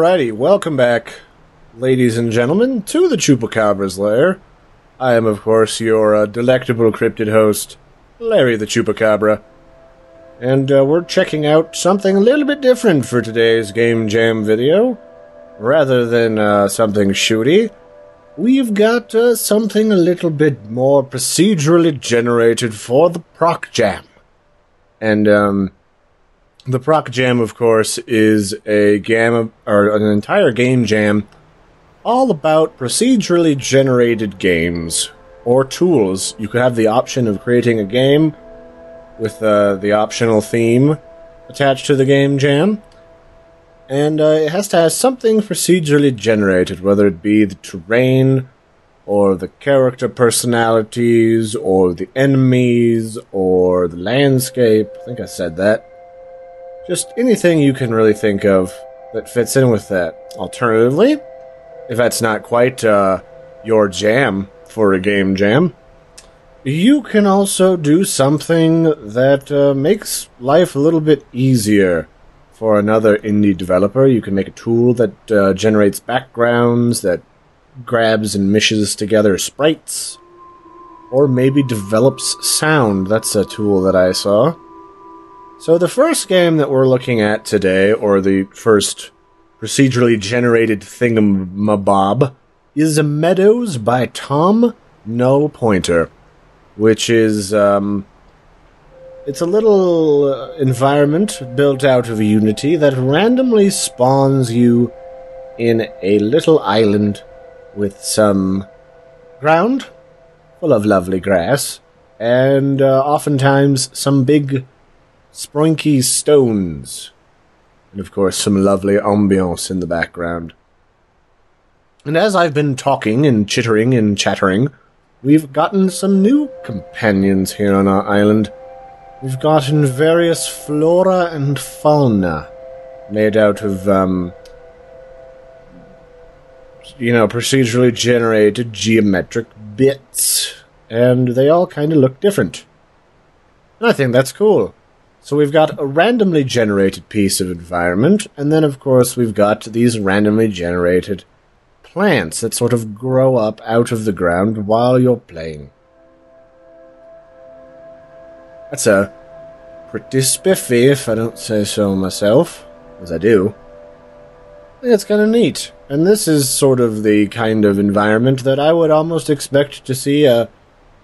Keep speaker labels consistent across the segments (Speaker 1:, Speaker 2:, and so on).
Speaker 1: Alrighty, welcome back, ladies and gentlemen, to the Chupacabra's lair. I am, of course, your delectable cryptid host, Larry the Chupacabra. And we're checking out something a little bit different for today's Game Jam video. Rather than something shooty, we've got something a little bit more procedurally generated for the Proc Jam. And, the Proc Jam, of course, is a an entire game jam all about procedurally generated games or tools. You could have the option of creating a game with the optional theme attached to the game jam, and it has to have something procedurally generated, whether it be the terrain or the character personalities or the enemies or the landscape. I think I said that. Just anything you can really think of that fits in with that. Alternatively, if that's not quite your jam for a game jam, you can also do something that makes life a little bit easier for another indie developer. You can make a tool that generates backgrounds, that grabs and meshes together sprites, or maybe develops sound. That's a tool that I saw. So the first game that we're looking at today, or the first procedurally generated thingamabob, is Meadows by Tom Null Pointer, which is, it's a little environment built out of Unity that randomly spawns you in a little island with some ground full of lovely grass, and oftentimes some big sprinky stones, and of course some lovely ambiance in the background. And as I've been talking and chittering and chattering, we've gotten some new companions here on our island. We've gotten various flora and fauna made out of, procedurally generated geometric bits, and they all kind of look different. And I think that's cool. So we've got a randomly generated piece of environment, and then of course we've got these randomly generated plants that sort of grow up out of the ground while you're playing. That's a pretty spiffy, if I don't say so myself, as I do. I think it's kind of neat. And this is sort of the kind of environment that I would almost expect to see a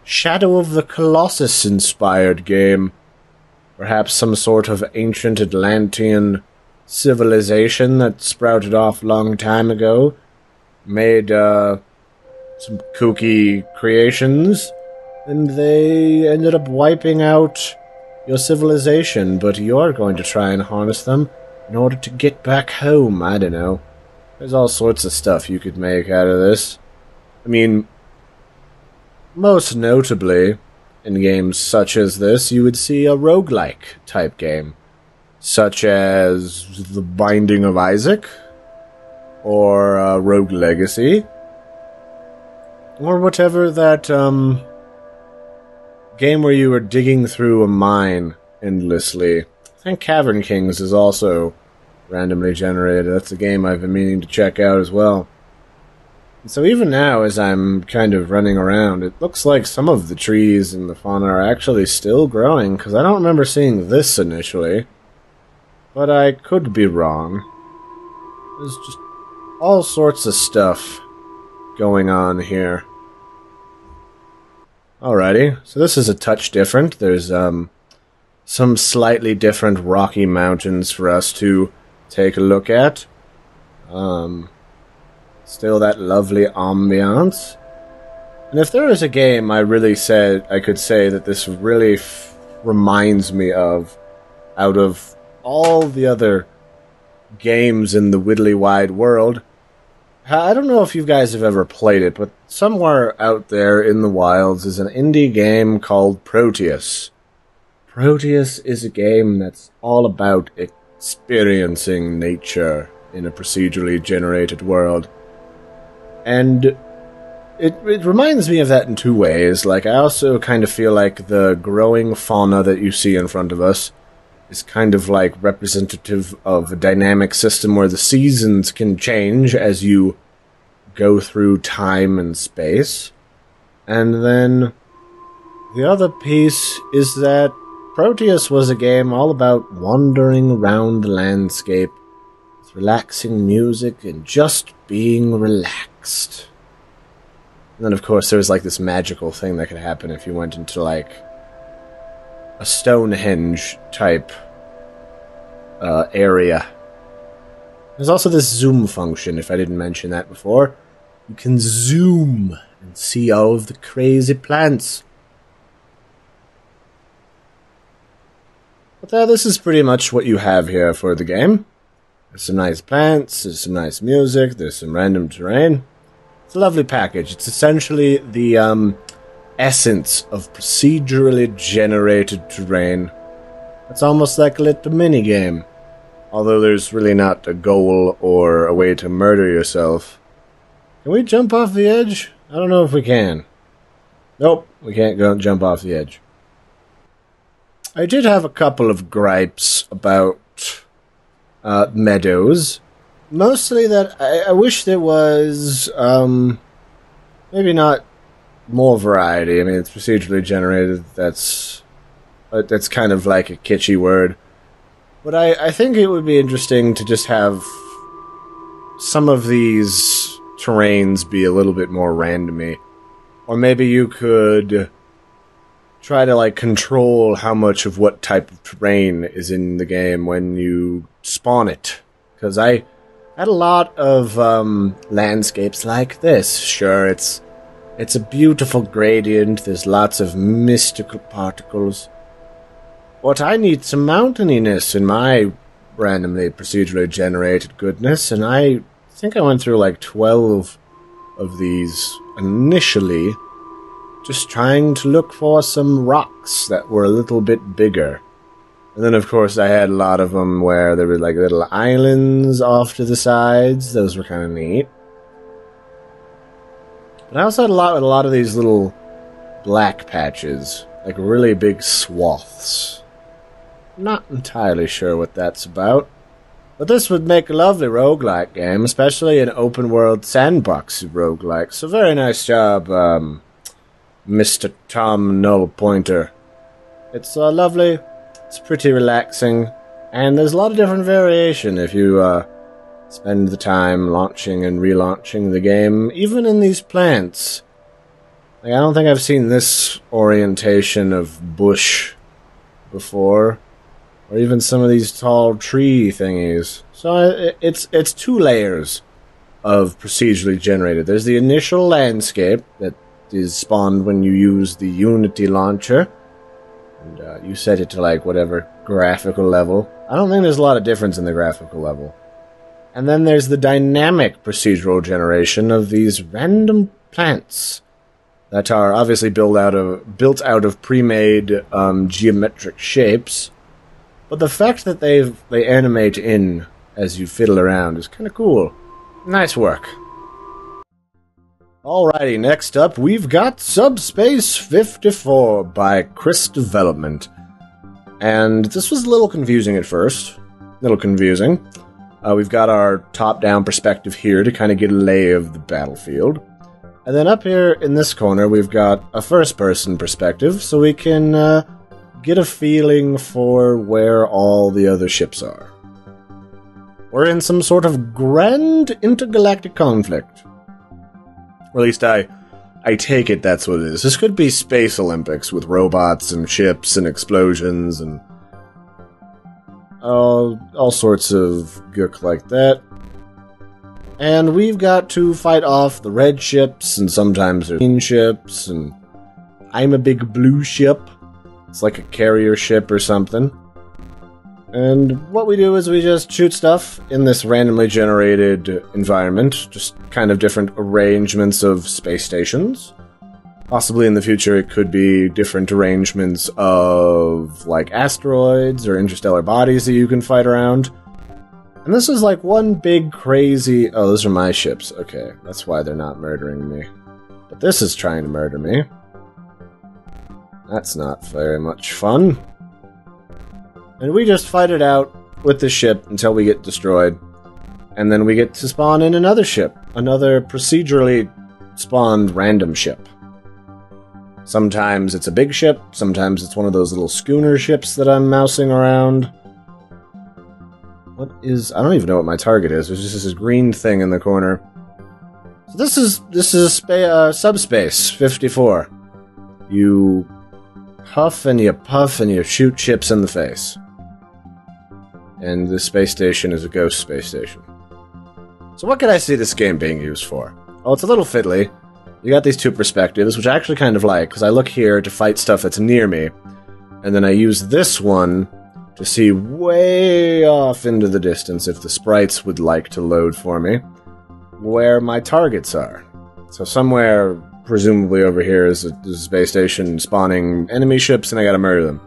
Speaker 1: Shadow of the Colossus inspired game. Perhaps some sort of ancient Atlantean civilization that sprouted off a long time ago, made some kooky creations, and they ended up wiping out your civilization, but you're going to try and harness them in order to get back home. I don't know. There's all sorts of stuff you could make out of this. I mean, most notably, in games such as this, you would see a roguelike type game, such as The Binding of Isaac, or Rogue Legacy, or whatever that game where you were digging through a mine endlessly. I think Cavern Kings is also randomly generated. That's a game I've been meaning to check out as well. So even now, as I'm kind of running around, it looks like some of the trees and the fauna are actually still growing, because I don't remember seeing this initially. But I could be wrong. There's just all sorts of stuff going on here. Alrighty, so this is a touch different. There's some slightly different rocky mountains for us to take a look at. Still that lovely ambiance. And if there is a game I could say that this really reminds me of, out of all the other games in the widdly wide world, I don't know if you guys have ever played it, but somewhere out there in the wilds is an indie game called Proteus. Proteus is a game that's all about experiencing nature in a procedurally generated world. And it reminds me of that in two ways. Like, I also kind of feel like the growing fauna that you see in front of us is kind of like representative of a dynamic system where the seasons can change as you go through time and space. And then the other piece is that Proteus was a game all about wandering around the landscape with relaxing music and just being relaxed. And then, of course, there was like this magical thing that could happen if you went into like a Stonehenge type area. There's also this zoom function, if I didn't mention that before. You can zoom and see all of the crazy plants. But this is pretty much what you have here for the game. There's some nice plants, there's some nice music, there's some random terrain. It's a lovely package. It's essentially the essence of procedurally generated terrain. It's almost like a little minigame. Although there's really not a goal or a way to murder yourself. Can we jump off the edge? I don't know if we can. Nope, we can't go jump off the edge. I did have a couple of gripes about Meadows. Mostly that I wish there was maybe not more variety. I mean, it's procedurally generated. That's kind of like a kitschy word. But I think it would be interesting to just have some of these terrains be a little bit more randomy. Or maybe you could try to like control how much of what type of terrain is in the game when you spawn it. Because I had a lot of landscapes like this. Sure, it's a beautiful gradient. There's lots of mystical particles. But I need some mountaininess in my randomly procedurally generated goodness, and I think I went through like 12 of these initially, just trying to look for some rocks that were a little bit bigger. And then, of course, I had a lot of them where there were like little islands off to the sides. Those were kind of neat. But I also had a lot of these little black patches, like really big swaths. Not entirely sure what that's about. But this would make a lovely roguelike game, especially an open-world sandbox roguelike. So very nice job, Mr. Tom Null Pointer. It's lovely, it's pretty relaxing, and there's a lot of different variation if you spend the time launching and relaunching the game, even in these plants. Like, I don't think I've seen this orientation of bush before. Or even some of these tall tree thingies. So it's 2 layers of procedurally generated. There's the initial landscape that is spawned when you use the Unity launcher. And you set it to like whatever graphical level. I don't think there's a lot of difference in the graphical level. And then there's the dynamic procedural generation of these random plants that are obviously built out of pre-made geometric shapes. But the fact that they animate in as you fiddle around is kind of cool. Nice work. Alrighty, next up we've got Subspace 54 by Kris Development. And this was a little confusing at first. We've got our top-down perspective here to kind of get a lay of the battlefield. And then up here in this corner we've got a first-person perspective, so we can get a feeling for where all the other ships are. We're in some sort of grand intergalactic conflict. Or at least I take it that's what it is. This could be Space Olympics with robots and ships and explosions and all sorts of gook like that. And we've got to fight off the red ships, and sometimes there's green ships, and I'm a big blue ship. It's like a carrier ship or something. And what we do is we just shoot stuff in this randomly generated environment. Just kind of different arrangements of space stations. Possibly in the future it could be different arrangements of like asteroids or interstellar bodies that you can fight around. And this is like one big crazy... Oh, those are my ships. Okay, that's why they're not murdering me. But this is trying to murder me. That's not very much fun. And we just fight it out with the ship until we get destroyed. And then we get to spawn in another ship. Another procedurally spawned random ship. Sometimes it's a big ship, sometimes it's one of those little schooner ships that I'm mousing around. What is... I don't even know what my target is. There's just this green thing in the corner. So this is Subspace 54. You huff and you puff and you shoot ships in the face. And this space station is a ghost space station. So what could I see this game being used for? Well, it's a little fiddly. You got these two perspectives, which I actually kind of like, because I look here to fight stuff that's near me, and then I use this one to see way off into the distance, if the sprites would like to load for me, where my targets are. So somewhere, presumably over here, is a space station spawning enemy ships, and I gotta murder them.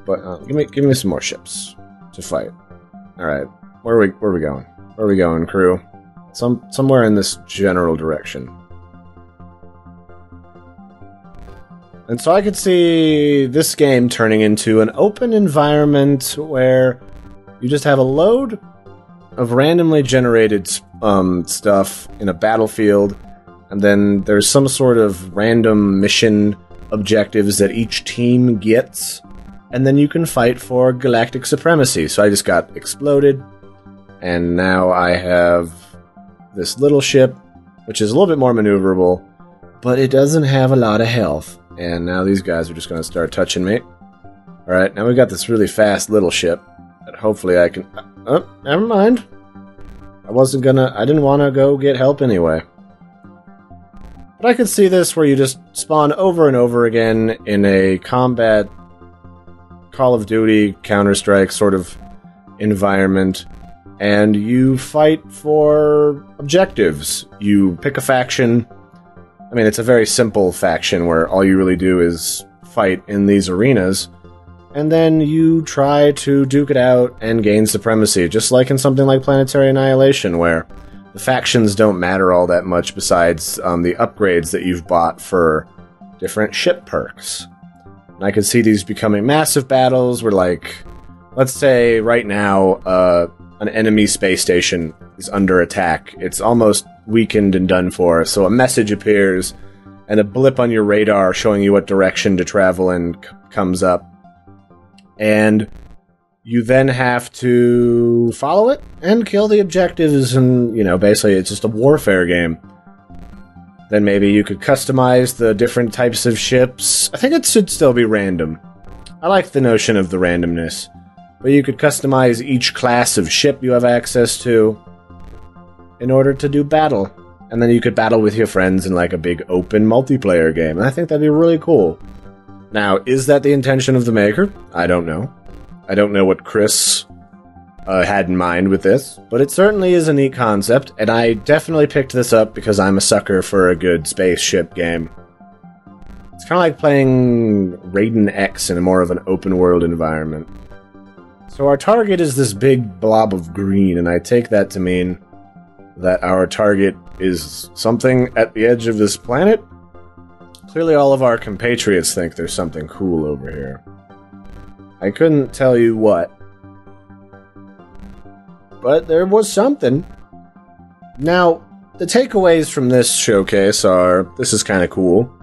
Speaker 1: But give me some more ships to fight. Alright, where are we going? Where are we going, crew? Somewhere in this general direction. And so I could see this game turning into an open environment where you just have a load of randomly generated stuff in a battlefield, and then there's some sort of random mission objectives that each team gets, and then you can fight for galactic supremacy. So I just got exploded, and now I have this little ship, which is a little bit more maneuverable, but it doesn't have a lot of health. And now these guys are just going to start touching me. Alright, now we got this really fast little ship that hopefully I can... Oh, never mind. I didn't want to go get help anyway. But I could see this where you just spawn over and over again in a combat Call of Duty, Counter-Strike sort of environment, and you fight for objectives. You pick a faction. I mean, it's a very simple faction where all you really do is fight in these arenas, and then you try to duke it out and gain supremacy, just like in something like Planetary Annihilation, where the factions don't matter all that much besides the upgrades that you've bought for different ship perks. And I can see these becoming massive battles where, like, let's say right now, an enemy space station is under attack. It's almost weakened and done for, so a message appears, and a blip on your radar showing you what direction to travel in comes up. And you then have to follow it and kill the objectives, and, you know, basically it's just a warfare game. Then maybe you could customize the different types of ships. I think it should still be random. I like the notion of the randomness. But you could customize each class of ship you have access to in order to do battle. And then you could battle with your friends in like a big open multiplayer game. And I think that'd be really cool. Now, is that the intention of the maker? I don't know. I don't know what Kris had in mind with this. But it certainly is a neat concept. And I definitely picked this up because I'm a sucker for a good spaceship game. It's kind of like playing Raiden X in a more of an open world environment. So our target is this big blob of green, and I take that to mean that our target is something at the edge of this planet. Clearly all of our compatriots think there's something cool over here. I couldn't tell you what, but there was something. Now, the takeaways from this showcase are, this is kind of cool.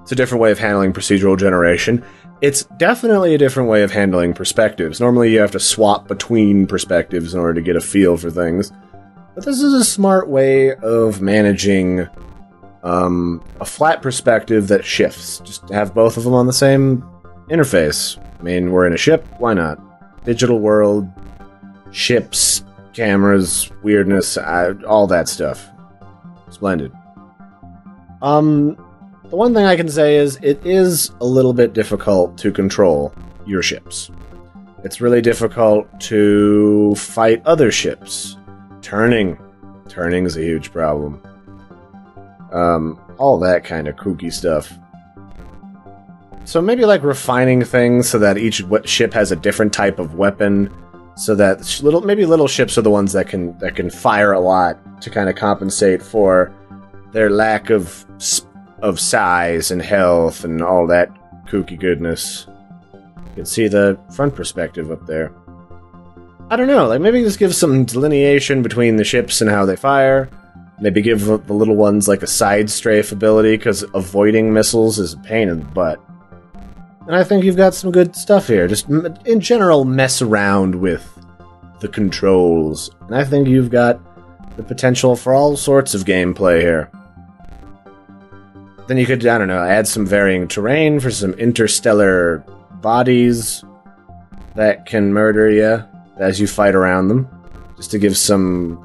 Speaker 1: It's a different way of handling procedural generation. It's definitely a different way of handling perspectives. Normally you have to swap between perspectives in order to get a feel for things. But this is a smart way of managing a flat perspective that shifts. Just have both of them on the same interface. I mean, we're in a ship, why not? Digital world, ships, cameras, weirdness, all that stuff. Splendid. The one thing I can say is, it is a little bit difficult to control your ships. It's really difficult to fight other ships. Turning is a huge problem. All that kind of kooky stuff. So maybe like refining things so that each ship has a different type of weapon, so that maybe little ships are the ones that can fire a lot to kind of compensate for their lack of size and health and all that kooky goodness. You can see the front perspective up there. I don't know, like maybe just give some delineation between the ships and how they fire. Maybe give the little ones like a side strafe ability, because avoiding missiles is a pain in the butt. And I think you've got some good stuff here. Just, in general, mess around with the controls. And I think you've got the potential for all sorts of gameplay here. Then you could, I don't know, add some varying terrain for some interstellar bodies that can murder you as you fight around them, just to give some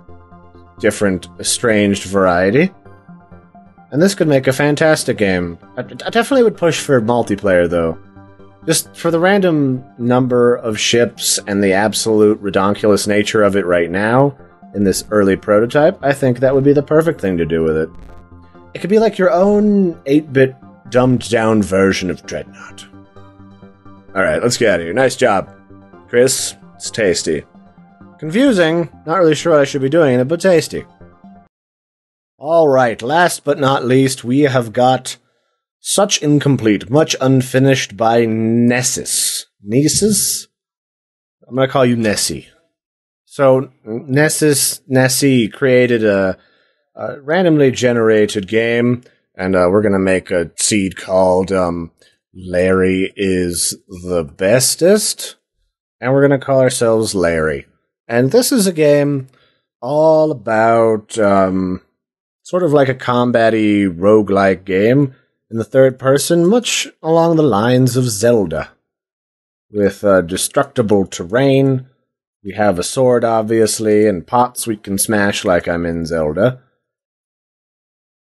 Speaker 1: different, estranged variety. And this could make a fantastic game. I definitely would push for multiplayer, though. Just for the random number of ships and the absolute redonkulous nature of it right now, in this early prototype, I think that would be the perfect thing to do with it. It could be like your own 8-bit dumbed-down version of Dreadnought. Alright, let's get out of here. Nice job, Kris. It's tasty. Confusing. Not really sure what I should be doing in it, but tasty. Alright, last but not least, we have got Such Incomplete, Much Unfinished by Nesis. Nesis? I'm gonna call you Nessie. So, Nessie created a randomly generated game, and we're gonna make a seed called Larry is the Bestest, and we're gonna call ourselves Larry. And this is a game all about sort of like a combat-y, roguelike game in the third person, much along the lines of Zelda. With destructible terrain, we have a sword, obviously, and pots we can smash like I'm in Zelda.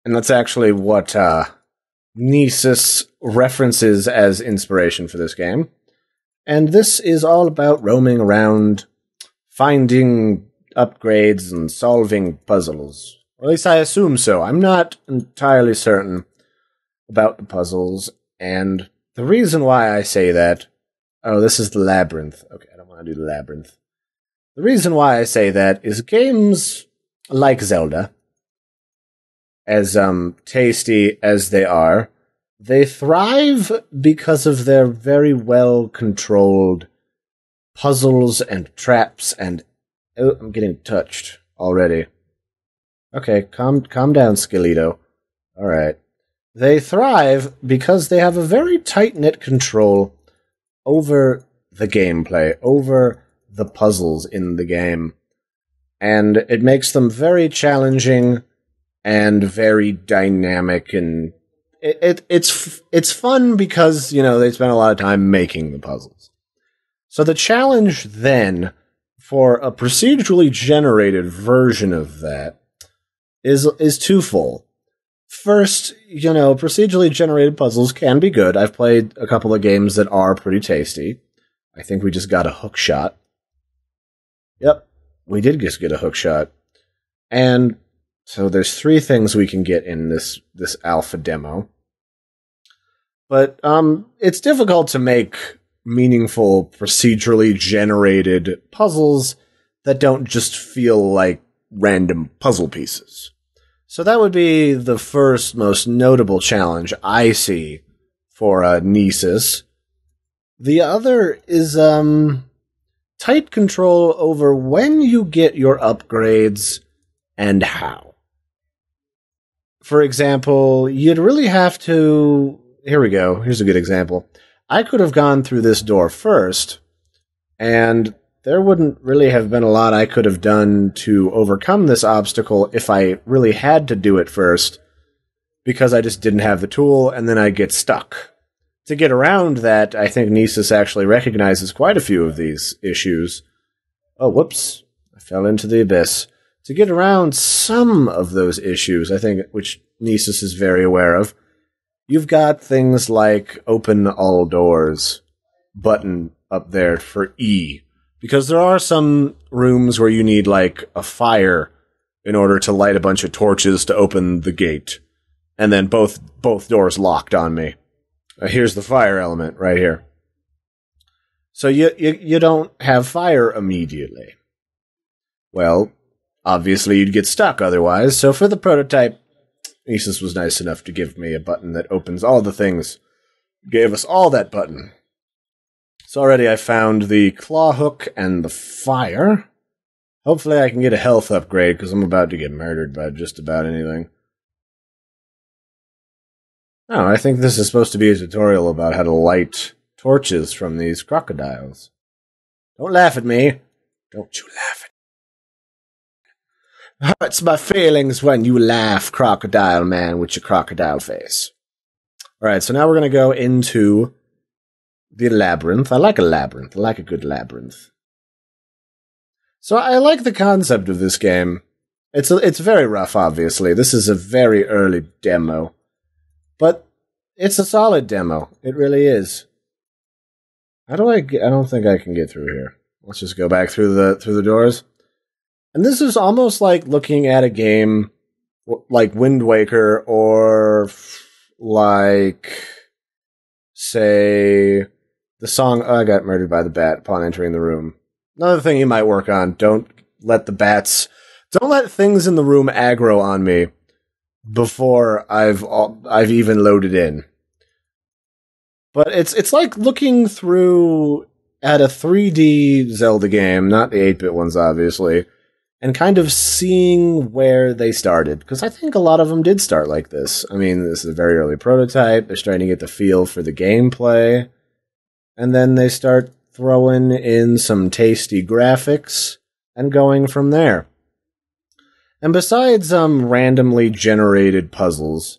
Speaker 1: And that's actually what Nesis references as inspiration for this game. And this is all about roaming around, finding upgrades and solving puzzles. Or at least I assume so. I'm not entirely certain about the puzzles, and the reason why I say that... Oh, this is the labyrinth. Okay, I don't want to do the labyrinth. The reason why I say that is games like Zelda, as tasty as they are, they thrive because of their very well-controlled puzzles and traps and... Oh, I'm getting touched already. Okay, calm down, Skeleto. Alright. They thrive because they have a very tight-knit control over the gameplay, over the puzzles in the game. And it makes them very challenging and very dynamic, and it's fun because, you know, they spend a lot of time making the puzzles. So the challenge then for a procedurally generated version of that is twofold. First, you know, procedurally generated puzzles can be good. I've played a couple of games that are pretty tasty. I think we just got a hook shot. Yep, we did just get a hook shot. And so there's 3 things we can get in this alpha demo. But it's difficult to make meaningful procedurally generated puzzles that don't just feel like random puzzle pieces. So that would be the first most notable challenge I see for Nesis. The other is tight control over when you get your upgrades and how. For example, you'd really have to... Here we go. Here's a good example. I could have gone through this door first, and there wouldn't really have been a lot I could have done to overcome this obstacle if I really had to do it first, because I just didn't have the tool, and then I'd get stuck. To get around that, I think Nesis actually recognizes quite a few of these issues. Oh, whoops. I fell into the abyss. To get around some of those issues, I think, which Nesis is very aware of, you've got things like Open All Doors button up there for E. Because there are some rooms where you need, like, a fire in order to light a bunch of torches to open the gate. And then both doors locked on me. Here's the fire element right here. So you don't have fire immediately. Well, obviously you'd get stuck otherwise, so for the prototype, Nesis was nice enough to give me a button that opens all the things. Gave us all that button. So already I found the claw hook and the fire. Hopefully I can get a health upgrade, because I'm about to get murdered by just about anything. Oh, I think this is supposed to be a tutorial about how to light torches from these crocodiles. Don't laugh at me. Don't you laugh at me. Hurts my feelings when you laugh, crocodile man, with your crocodile face. Alright, so now we're going to go into the labyrinth. I like a labyrinth. I like a good labyrinth. So I like the concept of this game. It's very rough, obviously. This is a very early demo. But it's a solid demo. It really is. How do I don't think I can get through here. Let's just go back through the doors. And this is almost like looking at a game like Wind Waker, or like, say, the song I Got Murdered by the Bat Upon Entering the Room. Another thing you might work on, don't let things in the room aggro on me before I've even loaded in. But it's like looking through at a 3D Zelda game, not the 8-bit ones, obviously, and kind of seeing where they started. Because I think a lot of them did start like this. I mean, this is a very early prototype. They're starting to get the feel for the gameplay. And then they start throwing in some tasty graphics and going from there. And besides randomly generated puzzles,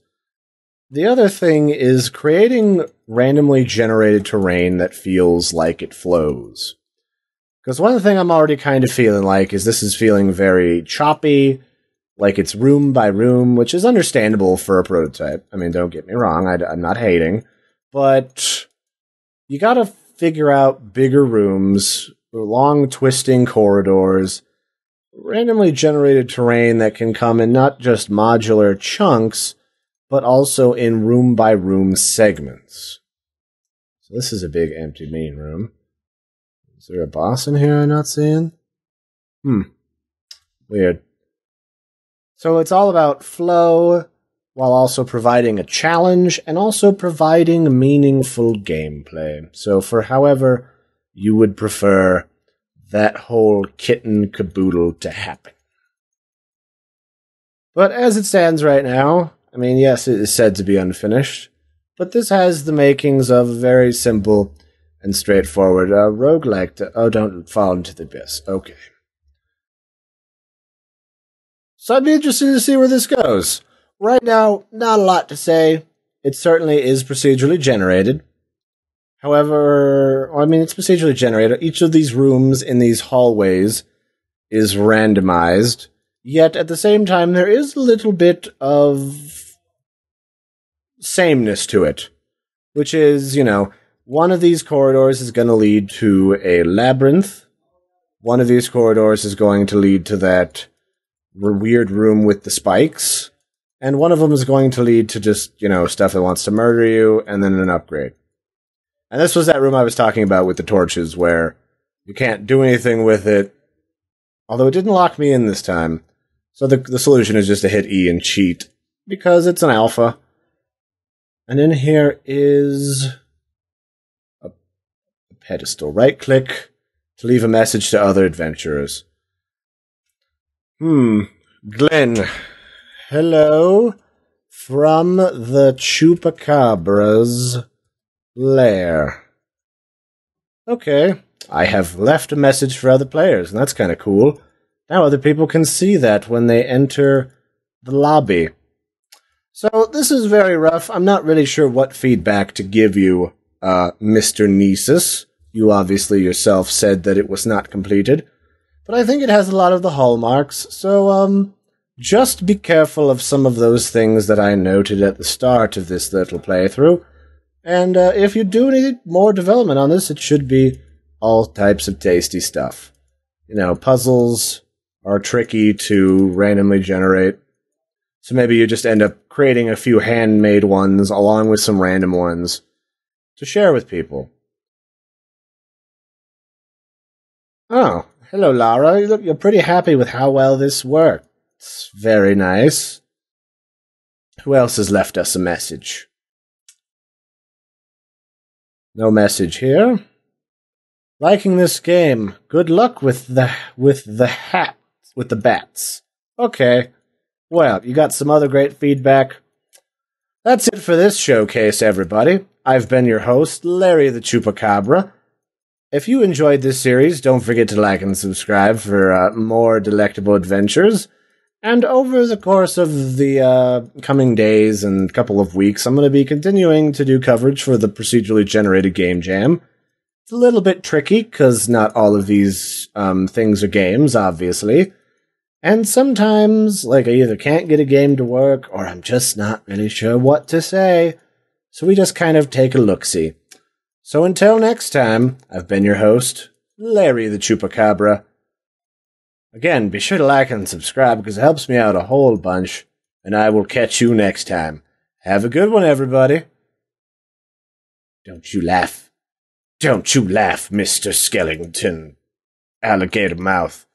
Speaker 1: the other thing is creating randomly generated terrain that feels like it flows. Because one thing I'm already kind of feeling like is this is feeling very choppy, like it's room by room, which is understandable for a prototype. I mean, don't get me wrong, I'm not hating. But you gotta figure out bigger rooms, long twisting corridors, randomly generated terrain that can come in not just modular chunks, but also in room-by-room segments. So this is a big empty main room. Is there a boss in here I'm not seeing? Weird. So it's all about flow, while also providing a challenge, and also providing meaningful gameplay. So for however you would prefer that whole kitten caboodle to happen. But as it stands right now, I mean, yes, it is said to be unfinished, but this has the makings of a very simple and straightforward roguelike. Don't fall into the abyss. Okay. So I'd be interested to see where this goes. Right now, not a lot to say. It certainly is procedurally generated. However, I mean, it's procedurally generated. Each of these rooms in these hallways is randomized. Yet, at the same time, there is a little bit of sameness to it. Which is, one of these corridors is going to lead to a labyrinth. One of these corridors is going to lead to that weird room with the spikes. And one of them is going to lead to just, stuff that wants to murder you, and then an upgrade. And this was that room I was talking about with the torches, where you can't do anything with it. Although it didn't lock me in this time. So the solution is just to hit E and cheat, because it's an alpha. And in here is a pedestal. Right-click to leave a message to other adventurers. Glenn. Hello from the Chupacabra's lair. Okay, I have left a message for other players, and that's kind of cool. Now other people can see that when they enter the lobby. So this is very rough. I'm not really sure what feedback to give you, Mr. Nesis. You obviously yourself said that it was not completed. But I think it has a lot of the hallmarks, so, just be careful of some of those things that I noted at the start of this little playthrough. And if you do need more development on this, it should be all types of tasty stuff. Puzzles are tricky to randomly generate. So maybe you just end up creating a few handmade ones along with some random ones to share with people. Oh, hello, Lara. You're pretty happy with how well this worked. It's very nice. Who else has left us a message? No message here. liking this game. Good luck with the bats. Okay. Well, you got some other great feedback. That's it for this showcase, everybody. I've been your host, Larry the Chupacabra. If you enjoyed this series, don't forget to like and subscribe for more delectable adventures. And over the course of the coming days and couple of weeks, I'm going to be continuing to do coverage for the Procedurally Generated Game Jam. It's a little bit tricky, because not all of these things are games, obviously. And sometimes, I either can't get a game to work, or I'm just not really sure what to say. So we just kind of take a look-see. So until next time, I've been your host, Larry the Chupacabra. Again, be sure to like and subscribe, because it helps me out a whole bunch. And I will catch you next time. Have a good one, everybody. Don't you laugh. Don't you laugh, Mr. Skellington. Alligator mouth.